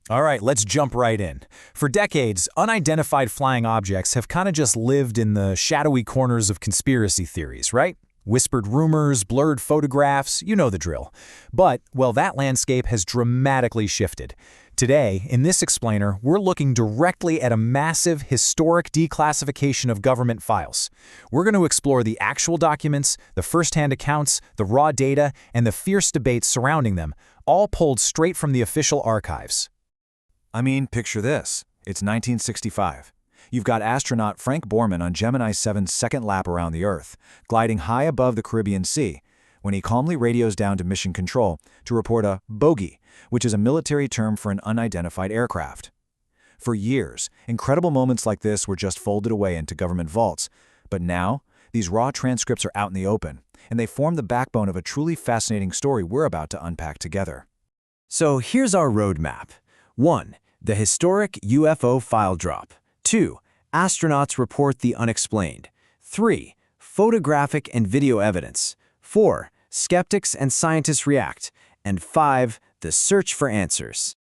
All right, let's jump right in. For decades, unidentified flying objects have kind of just lived in the shadowy corners of conspiracy theories, right? Whispered rumors, blurred photographs, you know the drill. But, well, that landscape has dramatically shifted. Today, in this explainer, we're looking directly at a massive, historic declassification of government files. We're going to explore the actual documents, the first-hand accounts, the raw data, and the fierce debates surrounding them, all pulled straight from the official archives. I mean, picture this. It's 1965. You've got astronaut Frank Borman on Gemini 7's second lap around the Earth, gliding high above the Caribbean Sea, when he calmly radios down to Mission Control to report a bogey, which is a military term for an unidentified aircraft. For years, incredible moments like this were just folded away into government vaults, but now, these raw transcripts are out in the open, and they form the backbone of a truly fascinating story we're about to unpack together. So here's our roadmap. 1. The historic UFO file drop. 2. Astronauts report the unexplained. 3. Photographic and video evidence. 4. Skeptics and scientists react. And 5. The search for answers.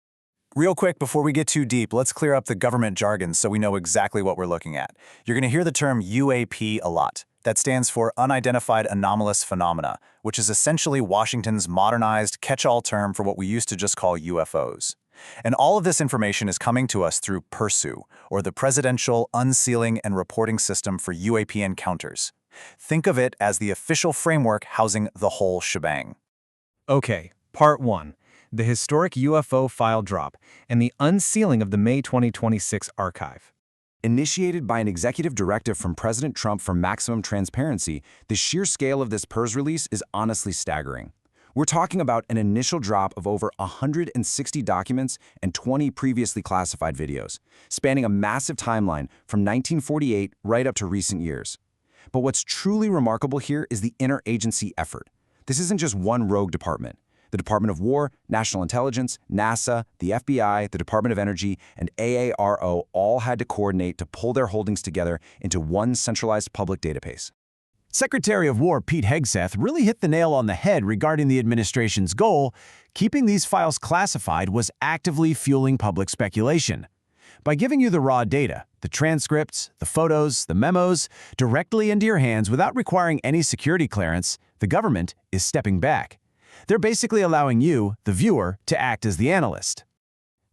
Real quick, before we get too deep, let's clear up the government jargon so we know exactly what we're looking at. You're going to hear the term UAP a lot. That stands for Unidentified Anomalous Phenomena, which is essentially Washington's modernized catch-all term for what we used to just call UFOs. And all of this information is coming to us through PERSU, or the Presidential Unsealing and Reporting System for UAP Encounters. Think of it as the official framework housing the whole shebang. Okay, Part 1. The historic UFO file drop and the unsealing of the May 2026 archive. Initiated by an executive directive from President Trump for maximum transparency, the sheer scale of this PERS release is honestly staggering. We're talking about an initial drop of over 160 documents and 20 previously classified videos, spanning a massive timeline from 1948 right up to recent years. But what's truly remarkable here is the interagency effort. This isn't just one rogue department. The Department of War, National Intelligence, NASA, the FBI, the Department of Energy, and AARO all had to coordinate to pull their holdings together into one centralized public database. Secretary of War Pete Hegseth really hit the nail on the head regarding the administration's goal. Keeping these files classified was actively fueling public speculation. By giving you the raw data, the transcripts, the photos, the memos, directly into your hands without requiring any security clearance, the government is stepping back. They're basically allowing you, the viewer, to act as the analyst.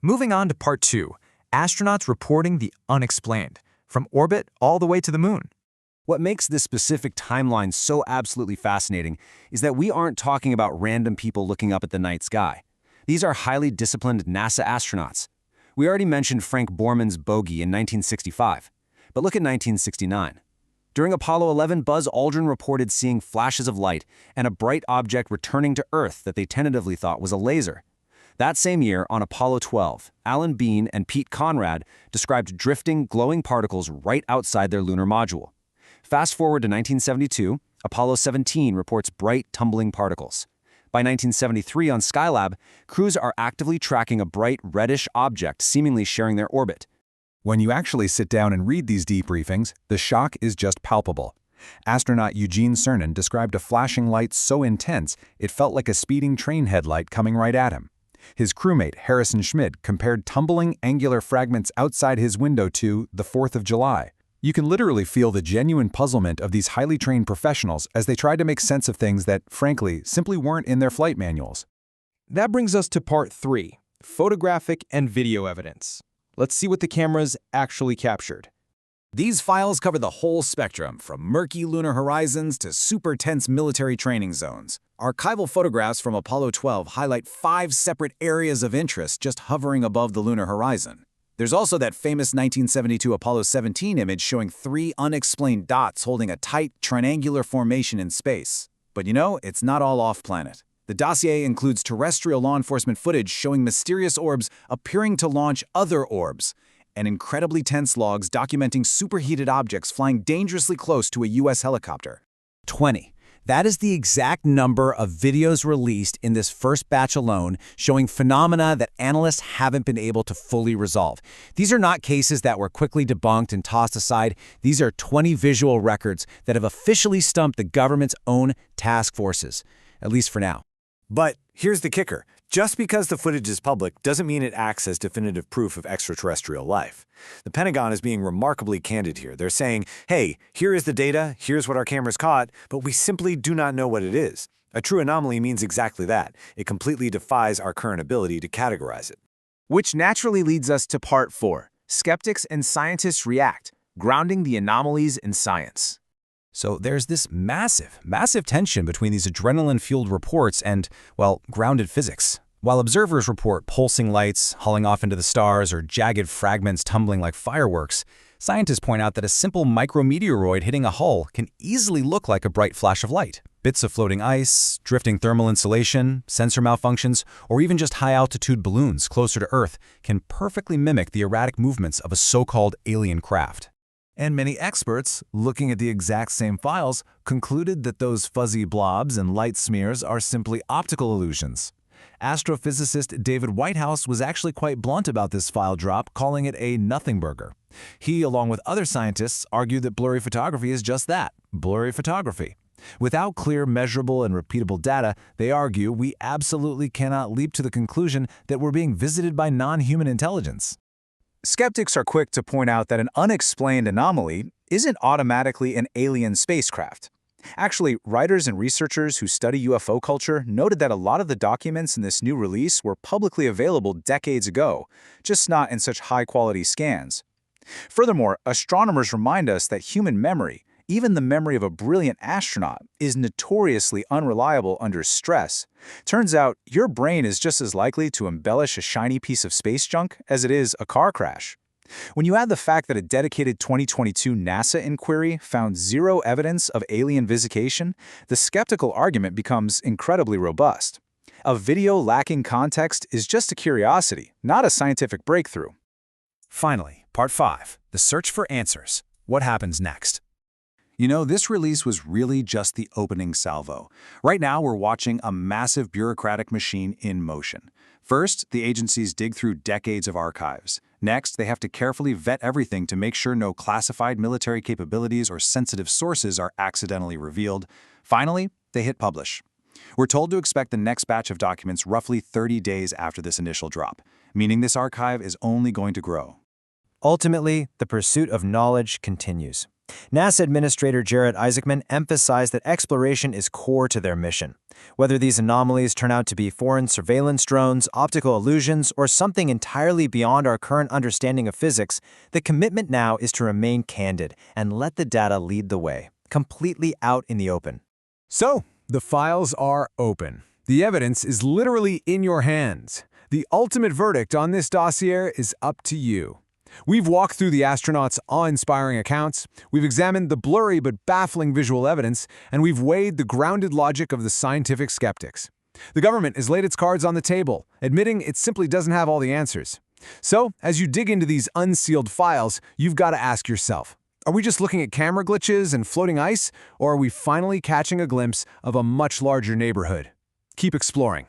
Moving on to Part 2, astronauts reporting the unexplained, from orbit all the way to the moon. What makes this specific timeline so absolutely fascinating is that we aren't talking about random people looking up at the night sky. These are highly disciplined NASA astronauts. We already mentioned Frank Borman's bogey in 1965, but look at 1969. During Apollo 11, Buzz Aldrin reported seeing flashes of light and a bright object returning to Earth that they tentatively thought was a laser. That same year, on Apollo 12, Alan Bean and Pete Conrad described drifting, glowing particles right outside their lunar module. Fast forward to 1972, Apollo 17 reports bright, tumbling particles. By 1973 on Skylab, crews are actively tracking a bright, reddish object seemingly sharing their orbit. When you actually sit down and read these debriefings, the shock is just palpable. Astronaut Eugene Cernan described a flashing light so intense it felt like a speeding train headlight coming right at him. His crewmate, Harrison Schmidt, compared tumbling, angular fragments outside his window to the 4th of July. You can literally feel the genuine puzzlement of these highly trained professionals as they tried to make sense of things that, frankly, simply weren't in their flight manuals. That brings us to Part 3, photographic and video evidence. Let's see what the cameras actually captured. These files cover the whole spectrum, from murky lunar horizons to super tense military training zones. Archival photographs from Apollo 12 highlight 5 separate areas of interest just hovering above the lunar horizon. There's also that famous 1972 Apollo 17 image showing 3 unexplained dots holding a tight, triangular formation in space. But you know, it's not all off-planet. The dossier includes terrestrial law enforcement footage showing mysterious orbs appearing to launch other orbs, and incredibly tense logs documenting superheated objects flying dangerously close to a U.S. helicopter. 20. That is the exact number of videos released in this first batch alone, showing phenomena that analysts haven't been able to fully resolve. These are not cases that were quickly debunked and tossed aside. These are 20 visual records that have officially stumped the government's own task forces, at least for now. But here's the kicker. Just because the footage is public doesn't mean it acts as definitive proof of extraterrestrial life. The Pentagon is being remarkably candid here. They're saying, hey, here is the data, here's what our cameras caught, but we simply do not know what it is. A true anomaly means exactly that. It completely defies our current ability to categorize it. Which naturally leads us to part 4. Skeptics and scientists react, grounding the anomalies in science. So there's this massive tension between these adrenaline-fueled reports and, well, grounded physics. While observers report pulsing lights hauling off into the stars or jagged fragments tumbling like fireworks, scientists point out that a simple micrometeoroid hitting a hull can easily look like a bright flash of light. Bits of floating ice, drifting thermal insulation, sensor malfunctions, or even just high-altitude balloons closer to Earth can perfectly mimic the erratic movements of a so-called alien craft. And many experts, looking at the exact same files, concluded that those fuzzy blobs and light smears are simply optical illusions. Astrophysicist David Whitehouse was actually quite blunt about this file drop, calling it a nothing burger. He, along with other scientists, argued that blurry photography is just that, blurry photography. Without clear, measurable, and repeatable data, they argue we absolutely cannot leap to the conclusion that we're being visited by non-human intelligence. Skeptics are quick to point out that an unexplained anomaly isn't automatically an alien spacecraft. Actually, writers and researchers who study UFO culture noted that a lot of the documents in this new release were publicly available decades ago, just not in such high-quality scans. Furthermore, astronomers remind us that human memory, even the memory of a brilliant astronaut, is notoriously unreliable under stress. Turns out, your brain is just as likely to embellish a shiny piece of space junk as it is a car crash. When you add the fact that a dedicated 2022 NASA inquiry found zero evidence of alien visitation, the skeptical argument becomes incredibly robust. A video lacking context is just a curiosity, not a scientific breakthrough. Finally, Part 5, the search for answers. What happens next? You know, this release was really just the opening salvo. Right now, we're watching a massive bureaucratic machine in motion. First, the agencies dig through decades of archives. Next, they have to carefully vet everything to make sure no classified military capabilities or sensitive sources are accidentally revealed. Finally, they hit publish. We're told to expect the next batch of documents roughly 30 days after this initial drop, meaning this archive is only going to grow. Ultimately, the pursuit of knowledge continues. NASA Administrator Jared Isaacman emphasized that exploration is core to their mission. Whether these anomalies turn out to be foreign surveillance drones, optical illusions, or something entirely beyond our current understanding of physics, the commitment now is to remain candid and let the data lead the way, completely out in the open. So, the files are open. The evidence is literally in your hands. The ultimate verdict on this dossier is up to you. We've walked through the astronauts' awe-inspiring accounts, we've examined the blurry but baffling visual evidence, and we've weighed the grounded logic of the scientific skeptics. The government has laid its cards on the table, admitting it simply doesn't have all the answers. So, as you dig into these unsealed files, you've got to ask yourself, are we just looking at camera glitches and floating ice, or are we finally catching a glimpse of a much larger neighborhood? Keep exploring.